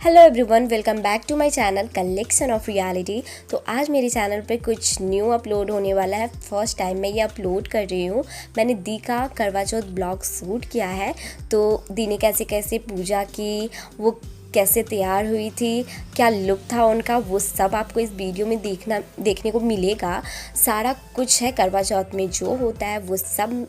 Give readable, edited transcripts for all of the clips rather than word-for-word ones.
Hello everyone, welcome back to my channel collection of reality. तो आज मेरे channel पे कुछ न्यू अपलोड होने वाला है। फर्स्ट टाइम मैं ये अपलोड कर रही हूँ। मैंने दी का करवा चौथ ब्लॉग शूट किया है। तो दी ने कैसे कैसे पूजा की, वो कैसे तैयार हुई थी, क्या लुक था उनका, वो सब आपको इस वीडियो में देखने को मिलेगा। सारा कुछ है करवा चौथ में जो होता है वो सब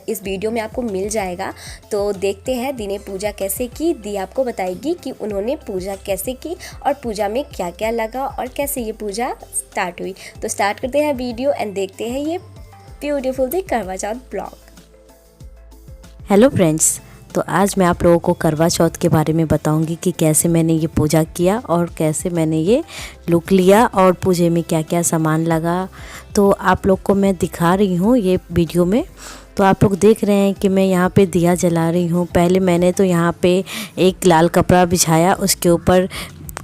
इस वीडियो में आपको मिल जाएगा। तो देखते हैं दी ने पूजा कैसे की। दी आपको बताएगी कि उन्होंने पूजा कैसे की और पूजा में क्या क्या लगा और कैसे ये पूजा स्टार्ट हुई। तो स्टार्ट करते हैं वीडियो एंड देखते हैं ये ब्यूटीफुल दी करवा चौथ ब्लॉग। हेलो फ्रेंड्स, तो आज मैं आप लोगों को करवा चौथ के बारे में बताऊंगी कि कैसे मैंने ये पूजा किया और कैसे मैंने ये लुक लिया और पूजे में क्या क्या सामान लगा। तो आप लोग को मैं दिखा रही हूँ ये वीडियो में। तो आप लोग देख रहे हैं कि मैं यहाँ पे दिया जला रही हूँ। पहले मैंने तो यहाँ पे एक लाल कपड़ा बिछाया, उसके ऊपर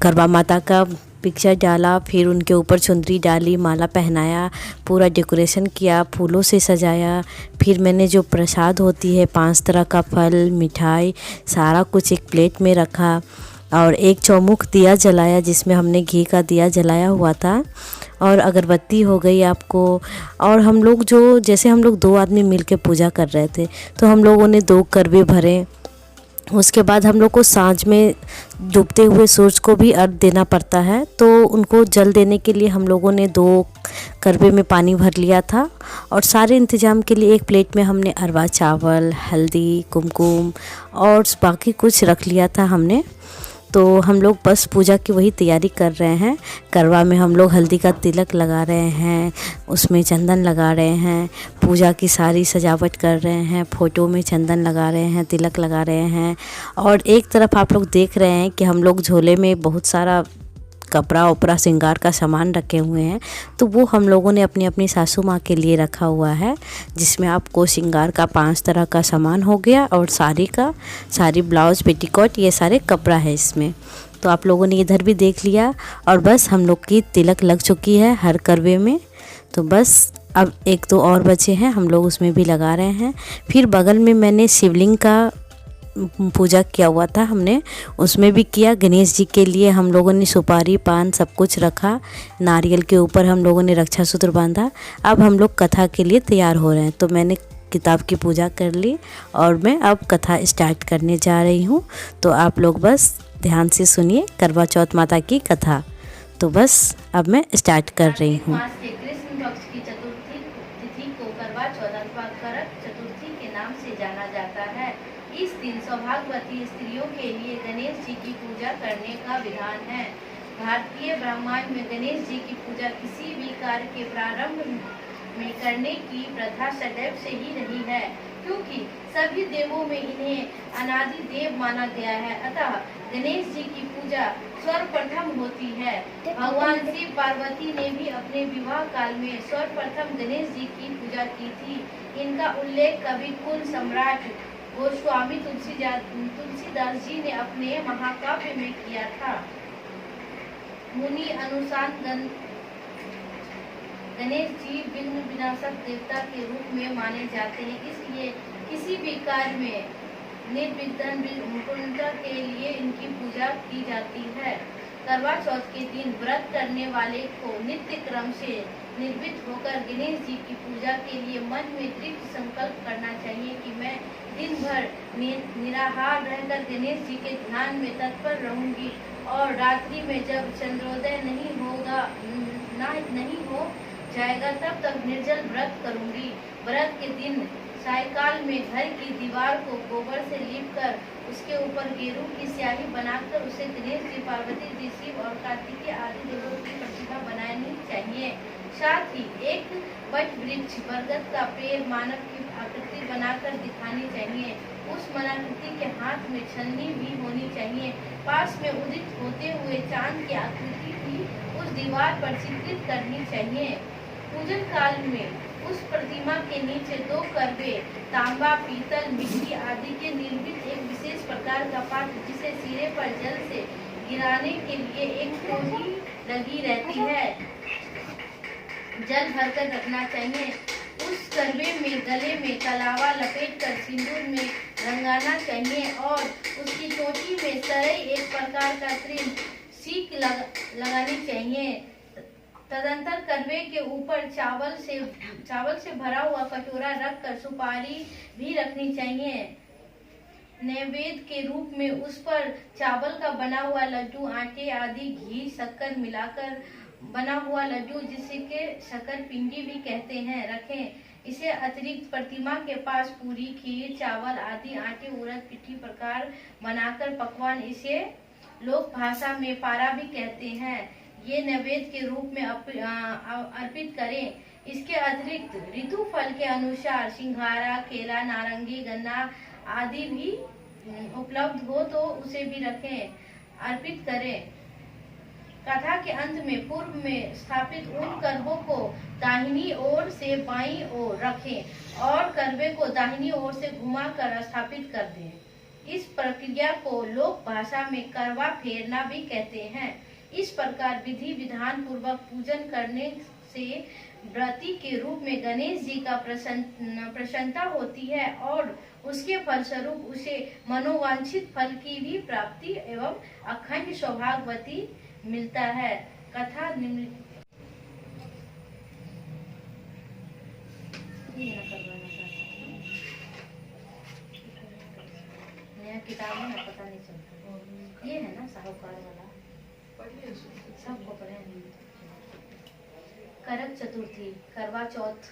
करवा माता का पिक्चर डाला, फिर उनके ऊपर चुंदरी डाली, माला पहनाया, पूरा डेकोरेशन किया, फूलों से सजाया। फिर मैंने जो प्रसाद होती है 5 तरह का फल, मिठाई, सारा कुछ एक प्लेट में रखा और एक चौमुख दिया जलाया जिसमें हमने घी का दिया जलाया हुआ था और अगरबत्ती हो गई आपको। और हम लोग जैसे हम लोग 2 आदमी मिलके पूजा कर रहे थे तो हम लोगों ने 2 करवे भरे। उसके बाद हम लोग को सांझ में डूबते हुए सूरज को भी अर्घ देना पड़ता है, तो उनको जल देने के लिए हम लोगों ने 2 करवे में पानी भर लिया था। और सारे इंतजाम के लिए एक प्लेट में हमने अरवा चावल, हल्दी, कुमकुम और बाकी कुछ रख लिया था हमने। तो हम लोग बस पूजा की वही तैयारी कर रहे हैं। करवा में हम लोग हल्दी का तिलक लगा रहे हैं, उसमें चंदन लगा रहे हैं, पूजा की सारी सजावट कर रहे हैं, फ़ोटो में चंदन लगा रहे हैं, तिलक लगा रहे हैं। और एक तरफ आप लोग देख रहे हैं कि हम लोग झोले में बहुत सारा कपड़ा उपड़ा श्रृंगार का सामान रखे हुए हैं। तो वो हम लोगों ने अपनी अपनी सासू माँ के लिए रखा हुआ है, जिसमें आपको श्रृंगार का 5 तरह का सामान हो गया और साड़ी, ब्लाउज, पेटीकोट, ये सारे कपड़ा है इसमें। तो आप लोगों ने इधर भी देख लिया और बस हम लोग की तिलक लग चुकी है हर करवे में। तो बस अब 1-2 और बचे हैं, हम लोग उसमें भी लगा रहे हैं। फिर बगल में मैंने शिवलिंग का पूजा किया हुआ था, हमने उसमें भी किया। गणेश जी के लिए हम लोगों ने सुपारी, पान सब कुछ रखा। नारियल के ऊपर हम लोगों ने रक्षा सूत्र बांधा। अब हम लोग कथा के लिए तैयार हो रहे हैं। तो मैंने किताब की पूजा कर ली और मैं अब कथा स्टार्ट करने जा रही हूँ। तो आप लोग बस ध्यान से सुनिए करवा चौथ माता की कथा। तो बस अब मैं स्टार्ट कर रही हूँ। कृष्ण पक्ष की चतुर्थी तिथि को करवा चौथ अथवा करक चतुर्थी के नाम से जाना जाता है। इस दिन सौभाग्यवती स्त्रियों के लिए गणेश जी की पूजा करने का विधान है। भारतीय ब्राह्मण में गणेश जी की पूजा किसी भी कार्य के प्रारंभ में करने की प्रथा सदैव से ही रही है, क्योंकि सभी देवों में इन्हें अनादि देव माना गया है। अतः गणेश जी की पूजा सर्वप्रथम होती है। भगवान शिव पार्वती ने भी अपने विवाह काल में सर्वप्रथम गणेश जी की पूजा की थी। इनका उल्लेख कवि कुल सम्राट गोस्वामी तुलसीदास जी ने अपने महाकाव्य में किया था। मुनि अनुसार गणेश जी विघ्न विनाशक देवता के रूप में माने जाते हैं, इसलिए किसी भी कार्य में निर्विघ्न पूर्णता के लिए इनकी पूजा की जाती है। करवा चौथ के दिन व्रत करने वाले को नित्य क्रम से निर्भीत होकर गणेश जी की पूजा के लिए मन में दृढ़ संकल्प करना चाहिए कि मैं दिन भर निराहार रहकर गणेश जी के ध्यान में तत्पर रहूंगी और रात्रि में जब चंद्रोदय नहीं हो जाएगा तब तक निर्जल व्रत करूंगी। व्रत के दिन सायकाल में घर की दीवार को गोबर से लीपकर उसके ऊपर गेरू की स्याही बनाकर उसे गणेश जी, पार्वती जी, शिव और कार्तिकेय आदि देवों की प्रतिमा बनानी चाहिए। साथ ही एक वट वृक्ष, बरगद का पेड़, मानव की आकृति बनाकर दिखानी चाहिए। उस मनाकृति के हाथ में छन्नी भी होनी चाहिए। पास में उदित होते हुए चांद की आकृति भी उस दीवार पर चित्रित करनी चाहिए। पूजन काल में उस प्रतिमा के नीचे 2 करवे, तांबा, पीतल, मिट्टी आदि के निर्मित एक विशेष प्रकार का पात्र, जिसे सिरे पर जल से गिराने के लिए एक टोही लगी रहती है, जल भरकर रखना चाहिए। उस करवे में गले में कलावा लपेटकर सिंदूर में रंगाना चाहिए और उसकी चोटी में सरई एक प्रकार का सीख लगानी चाहिए। तदंतर करवे के ऊपर चावल से भरा हुआ कटोरा रखकर सुपारी भी रखनी चाहिए। नैवेद्य के रूप में उस पर चावल का बना हुआ लड्डू, आटे आदि, घी, शक्कर मिलाकर बना हुआ लड्डू, जिसे के शक्कर पिंडी भी कहते हैं, रखें। इसे अतिरिक्त प्रतिमा के पास पूरी, खीर, चावल आदि आटे, उड़द, पिट्ठी प्रकार बनाकर पकवान, इसे लोक भाषा में पारा भी कहते हैं, ये नैवेद्य के रूप में अर्पित करें। इसके अतिरिक्त ऋतु फल के अनुसार सिंघारा, केला, नारंगी, गन्ना आदि भी उपलब्ध हो तो उसे भी रखें, अर्पित करें। कथा के अंत में पूर्व में स्थापित उन करवों को दाहिनी ओर से बाईं ओर रखें और करवे को दाहिनी ओर से घुमाकर स्थापित कर दें। इस प्रक्रिया को लोक भाषा में करवा फेरना भी कहते हैं। इस प्रकार विधि विधान पूर्वक पूजन करने से व्रती के रूप में गणेश जी का प्रसन्नता होती है और उसके फलस्वरूप उसे मनोवांछित फल की भी प्राप्ति एवं अखंड सौभाग्यवती मिलता है। कथा नया किताब है ना, पता नहीं चलता। ये है ना साहूकार वाला, सबको पढ़े। करक चतुर्थी, करवा चौथ।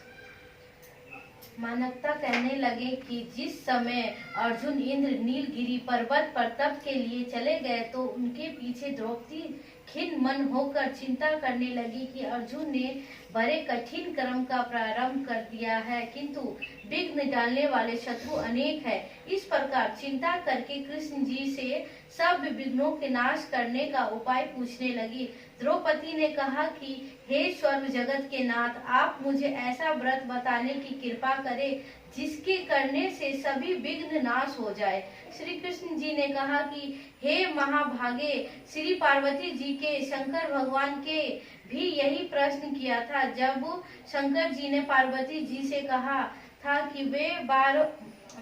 मानवता कहने लगे कि जिस समय अर्जुन इंद्र नीलगिरी पर्वत पर तप के लिए चले गए तो उनके पीछे द्रौपदी खिन्न मन होकर चिंता करने लगी कि अर्जुन ने बड़े कठिन कर्म का प्रारंभ कर दिया है, किंतु विघ्न डालने वाले शत्रु अनेक है। इस प्रकार चिंता करके कृष्ण जी से सब विघ्नों के नाश करने का उपाय पूछने लगी। द्रौपदी ने कहा कि हे स्वर्ग जगत के नाथ, आप मुझे ऐसा व्रत बताने की कृपा करें जिसके करने से सभी विघ्न नाश हो जाए। श्री कृष्ण जी ने कहा कि हे महाभागे, श्री पार्वती जी के शंकर भगवान के भी यही प्रश्न किया था। जब शंकर जी ने पार्वती जी से कहा था कि वे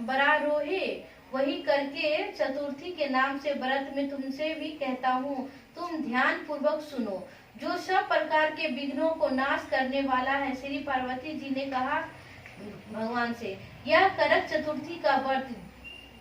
बरारोहे वही करके चतुर्थी के नाम से व्रत में तुमसे भी कहता हूँ, तुम ध्यान पूर्वक सुनो, जो सब प्रकार के विघ्नों को नाश करने वाला है। श्री पार्वती जी ने कहा भगवान से, यह करक चतुर्थी का व्रत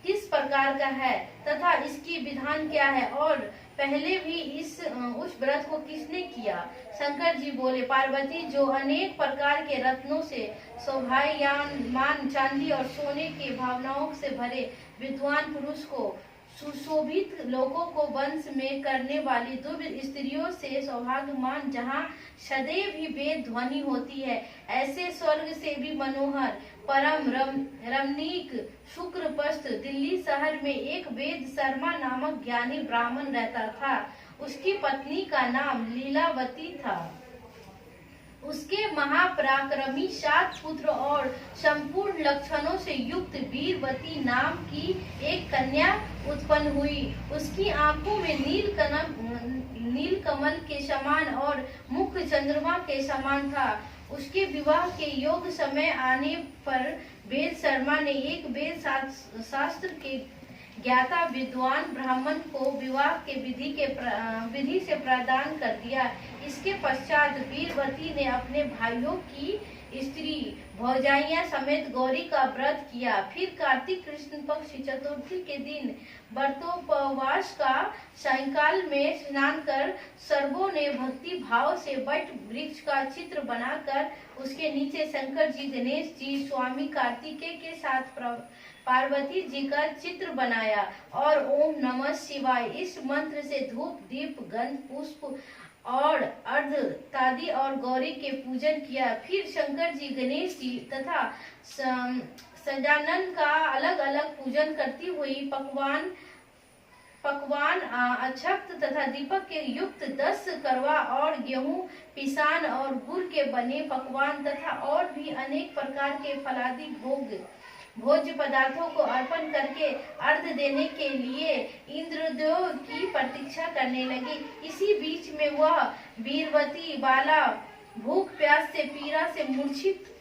किस प्रकार का है तथा इसकी विधान क्या है और पहले भी उस व्रत को किसने किया। शंकर जी बोले, पार्वती, जो अनेक प्रकार के रत्नों से शोभायमान चांदी और सोने के भावनाओं से भरे विद्वान पुरुष को सुशोभित लोगों को वंश में करने वाली दुर्बल स्त्रियों से सौभाग्यमान, जहाँ सदैव ही वेद ध्वनि होती है, ऐसे स्वर्ग से भी मनोहर परम रमणीक शुक्रपस्थ दिल्ली शहर में एक वेद शर्मा नामक ज्ञानी ब्राह्मण रहता था। उसकी पत्नी का नाम लीलावती था। उसके महापराक्रमी 7 पुत्र और संपूर्ण लक्षणों से युक्त वीरवती नाम की एक कन्या उत्पन्न हुई। उसकी आंखों में नील कमल के समान और मुख चंद्रमा के समान था। उसके विवाह के योग्य समय आने पर वेद शर्मा ने एक वेद शास्त्र के ज्ञाता विद्वान ब्राह्मण को विवाह के विधि से प्रदान कर दिया। इसके पश्चात वीरवती ने अपने भाइयों की स्त्री भौजाइयां समेत गौरी का व्रत किया। फिर कार्तिक कृष्ण पक्ष चतुर्थी के दिन व्रतोपवास का सायंकाल में स्नान कर सर्वों ने भक्ति भाव से वट वृक्ष का चित्र बनाकर उसके नीचे शंकर जी, गणेश जी, स्वामी कार्तिकेय के साथ पार्वती जी का चित्र बनाया और ओम नमः शिवाय इस मंत्र से धूप दीप गंध पुष्प और अर्ध तादी और गौरी के पूजन किया। फिर शंकर जी, गणेश जी तथा सजानन का अलग अलग पूजन करती हुई पकवान अक्षत तथा दीपक के युक्त 10 करवा और गेहूं पिसान और गुड़ के बने पकवान तथा और भी अनेक प्रकार के फलादि भोज्य पदार्थों को अर्पण करके अर्घ देने के लिए इंद्रदेव की प्रतीक्षा करने लगी। इसी बीच में वह वीरवती बाला भूख प्यास से पीड़ा से मूर्छित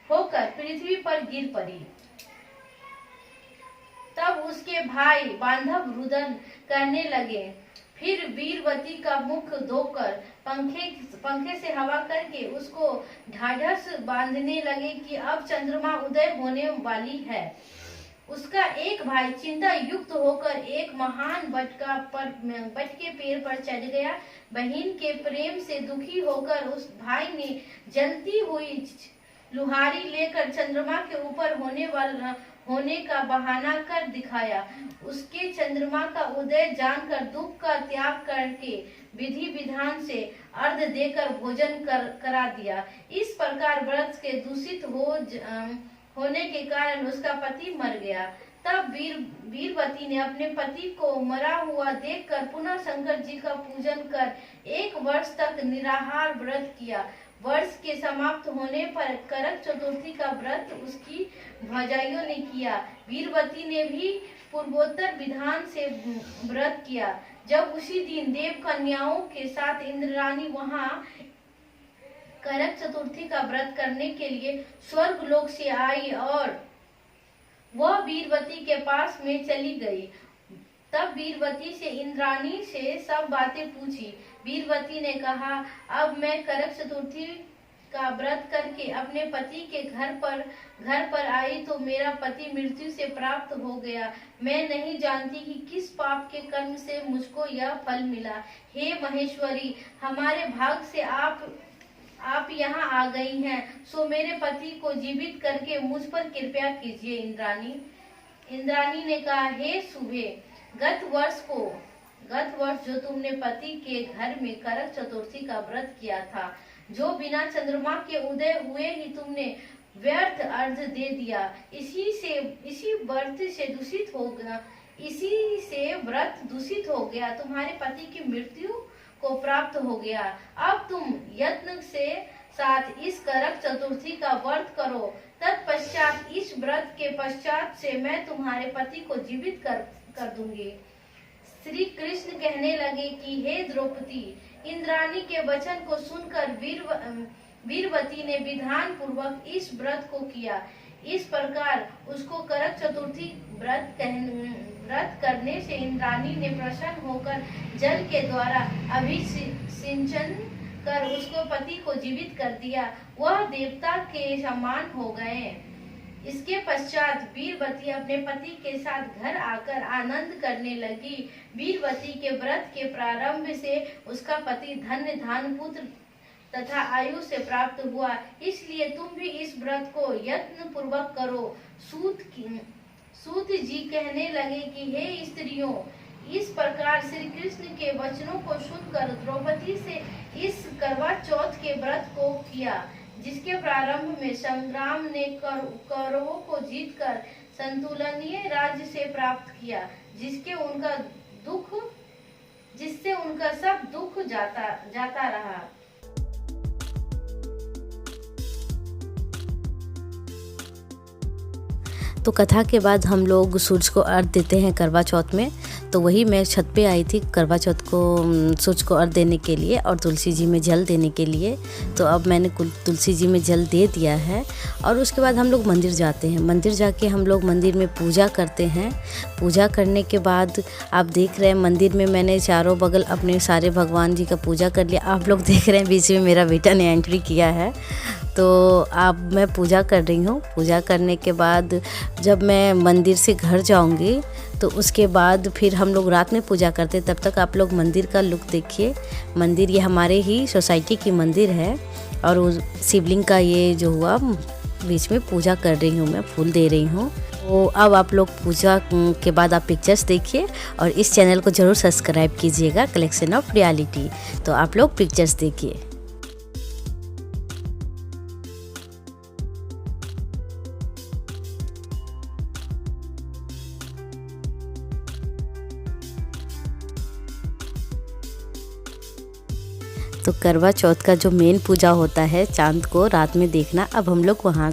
होकर पृथ्वी पर गिर पड़ी। तब उसके भाई बांधव रुदन करने लगे। फिर वीरवती का मुख धोकर पंखे से हवा करके उसको ढाढ़स बांधने लगे कि अब चंद्रमा उदय होने वाली है। उसका एक भाई चिंता युक्त होकर एक महान बट के पेड़ पर चढ़ गया। बहन के प्रेम से दुखी होकर उस भाई ने जलती हुई लुहारी लेकर चंद्रमा के ऊपर होने का बहाना कर दिखाया। उसके चंद्रमा का उदय जानकर दुख का त्याग करके विधि विधान से अर्घ देकर भोजन करा दिया। इस प्रकार व्रत के दूषित होने के कारण उसका पति मर गया। तब वीरवती ने अपने पति को मरा हुआ देखकर पुनः शंकर जी का पूजन कर 1 वर्ष तक निराहार व्रत किया। वर्ष के समाप्त होने पर करक चतुर्थी का व्रत उसकी भौजाइयों ने किया। वीरवती ने भी पूर्वोत्तर विधान से व्रत किया। जब उसी दिन देव कन्याओं के साथ इंद्राणी वहां करक चतुर्थी का व्रत करने के लिए स्वर्ग लोक से आई और वह वीरवती के पास में चली गई। तब वीरवती से इंद्राणी से सब बातें पूछी। वीरवती ने कहा, अब मैं करक चतुर्थी का व्रत करके अपने पति के घर पर आई तो मेरा पति मृत्यु से प्राप्त हो गया। मैं नहीं जानती कि किस पाप के कर्म से मुझको यह फल मिला। हे महेश्वरी, हमारे भाग से आप यहाँ आ गई हैं, सो मेरे पति को जीवित करके मुझ पर कृपया कीजिए। इंद्राणी ने कहा, हे शुभे, गत वर्ष जो तुमने पति के घर में करक चतुर्थी का व्रत किया था, जो बिना चंद्रमा के उदय हुए ही तुमने व्यर्थ अर्घ दे दिया, इसी व्रत दूषित हो गया, तुम्हारे पति की मृत्यु को प्राप्त हो गया। अब तुम यत्न से साथ इस करक चतुर्थी का व्रत करो। तत्पश्चात इस व्रत के पश्चात से मैं तुम्हारे पति को जीवित कर दूंगी। श्री कृष्ण कहने लगे कि हे द्रौपदी, इंद्राणी के वचन को सुनकर वीरवती ने विधान पूर्वक इस व्रत को किया। इस प्रकार उसको करक चतुर्थी व्रत करने से इंद्राणी ने प्रसन्न होकर जल के द्वारा अभिसिंचन कर उसको पति को जीवित कर दिया। वह देवता के समान हो गए। इसके पश्चात वीरवती अपने पति के साथ घर आकर आनंद करने लगी। वीरवती के व्रत के प्रारंभ से उसका पति धन्य धान पुत्र तथा आयु से प्राप्त हुआ। इसलिए तुम भी इस व्रत को यत्न पूर्वक करो। सूत जी कहने लगे कि हे स्त्रियों, इस प्रकार श्री कृष्ण के वचनों को सुनकर द्रौपदी से इस करवा चौथ के व्रत को किया, जिसके प्रारंभ में संग्राम ने कौरवों को जीतकर संतुलनीय राज्य से प्राप्त किया, जिससे उनका सब दुख जाता रहा। तो कथा के बाद हम लोग सूरज को अर्घ देते हैं करवा चौथ में। तो वही मैं छत पे आई थी करवा चौथ को सूरज को अर्घ देने के लिए और तुलसी जी में जल देने के लिए। तो अब मैंने तुलसी जी में जल दे दिया है और उसके बाद हम लोग मंदिर जाते हैं। मंदिर जाके हम लोग मंदिर में पूजा करते हैं। पूजा करने के बाद आप देख रहे हैं मंदिर में मैंने चारों बगल अपने सारे भगवान जी का पूजा कर लिया। आप लोग देख रहे हैं बीच में मेरा बेटा ने एंट्री किया है। तो अब मैं पूजा कर रही हूँ। पूजा करने के बाद जब मैं मंदिर से घर जाऊँगी तो उसके बाद फिर हम लोग रात में पूजा करते। तब तक आप लोग मंदिर का लुक देखिए। मंदिर ये हमारे ही सोसाइटी की मंदिर है और उस शिवलिंग का ये जो हुआ बीच में पूजा कर रही हूँ, मैं फूल दे रही हूँ। तो अब आप लोग पूजा के बाद आप पिक्चर्स देखिए और इस चैनल को ज़रूर सब्सक्राइब कीजिएगा, कलेक्शन ऑफ रियलिटी। तो आप लोग पिक्चर्स देखिए। तो करवा चौथ का जो मेन पूजा होता है चांद को रात में देखना। अब हम लोग वहाँ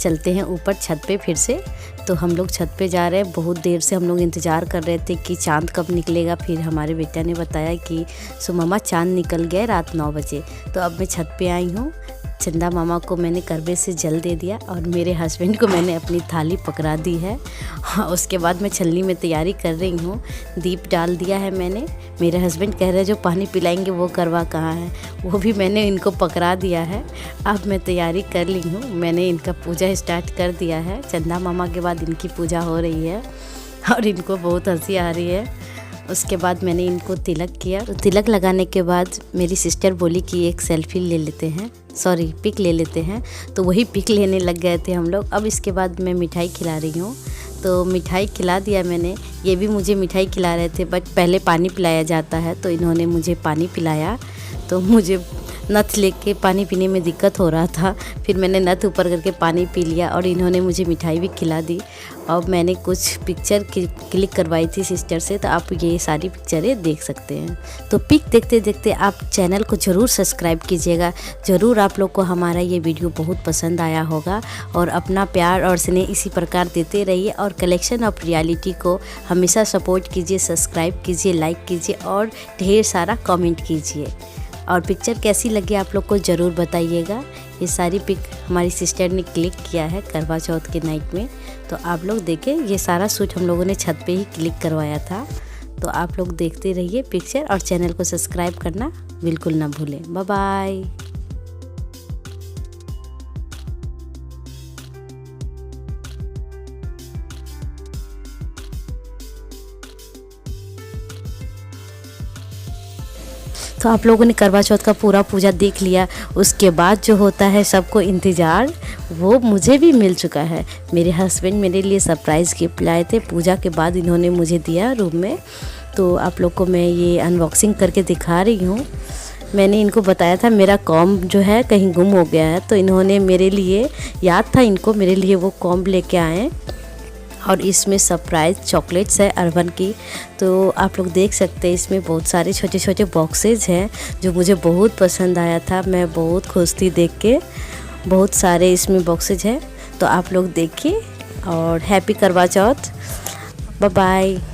चलते हैं ऊपर छत पे फिर से। तो हम लोग छत पे जा रहे हैं। बहुत देर से हम लोग इंतज़ार कर रहे थे कि चांद कब निकलेगा। फिर हमारे बेटा ने बताया कि मम्मा चांद निकल गया रात 9 बजे। तो अब मैं छत पे आई हूँ। चंदा मामा को मैंने करवे से जल दे दिया और मेरे हस्बैंड को मैंने अपनी थाली पकड़ा दी है। उसके बाद मैं छलनी में तैयारी कर रही हूँ। दीप डाल दिया है मैंने। मेरे हस्बैंड कह रहे हैं जो पानी पिलाएंगे वो करवा कहाँ है, वो भी मैंने इनको पकड़ा दिया है। अब मैं तैयारी कर ली हूँ, मैंने इनका पूजा स्टार्ट कर दिया है। चंदा मामा के बाद इनकी पूजा हो रही है और इनको बहुत हंसी आ रही है। उसके बाद मैंने इनको तिलक किया। तो तिलक लगाने के बाद मेरी सिस्टर बोली कि एक सेल्फी ले लेते हैं, सॉरी पिक ले लेते हैं। तो वही पिक लेने लग गए थे हम लोग। अब इसके बाद मैं मिठाई खिला रही हूँ। तो मिठाई खिला दिया मैंने। ये भी मुझे मिठाई खिला रहे थे, बट पहले पानी पिलाया जाता है तो इन्होंने मुझे पानी पिलाया। तो मुझे नथ लेके पानी पीने में दिक्कत हो रहा था, फिर मैंने नथ ऊपर करके पानी पी लिया और इन्होंने मुझे मिठाई भी खिला दी। और मैंने कुछ पिक्चर क्लिक करवाई थी सिस्टर से, तो आप ये सारी पिक्चरें देख सकते हैं। तो पिक देखते देखते आप चैनल को ज़रूर सब्सक्राइब कीजिएगा। ज़रूर आप लोग को हमारा ये वीडियो बहुत पसंद आया होगा और अपना प्यार और स्नेह इसी प्रकार देते रहिए और कलेक्शन ऑफ रियलिटी को हमेशा सपोर्ट कीजिए, सब्सक्राइब कीजिए, लाइक कीजिए और ढेर सारा कमेंट कीजिए। और पिक्चर कैसी लगी आप लोग को ज़रूर बताइएगा। ये सारी पिक हमारी सिस्टर ने क्लिक किया है करवा चौथ के नाइट में। तो आप लोग देखें, ये सारा शूट हम लोगों ने छत पे ही क्लिक करवाया था। तो आप लोग देखते रहिए पिक्चर और चैनल को सब्सक्राइब करना बिल्कुल ना भूलें। Bye bye. तो आप लोगों ने करवा चौथ का पूरा पूजा देख लिया। उसके बाद जो होता है सबको इंतज़ार, वो मुझे भी मिल चुका है। मेरे हस्बैंड मेरे लिए सरप्राइज़ गिफ्ट लाए थे। पूजा के बाद इन्होंने मुझे दिया रूम में। तो आप लोग को मैं ये अनबॉक्सिंग करके दिखा रही हूँ। मैंने इनको बताया था मेरा कॉम्ब जो है कहीं गुम हो गया है, तो इन्होंने मेरे लिए, याद था इनको, मेरे लिए वो कॉम्ब लेके आए। और इसमें सरप्राइज चॉकलेट्स है अर्बन की। तो आप लोग देख सकते हैं इसमें बहुत सारे छोटे छोटे बॉक्सेज हैं जो मुझे बहुत पसंद आया था। मैं बहुत खुश थी देख के। बहुत सारे इसमें बॉक्सेज हैं, तो आप लोग देखिए और हैप्पी करवा चौथ। Bye bye.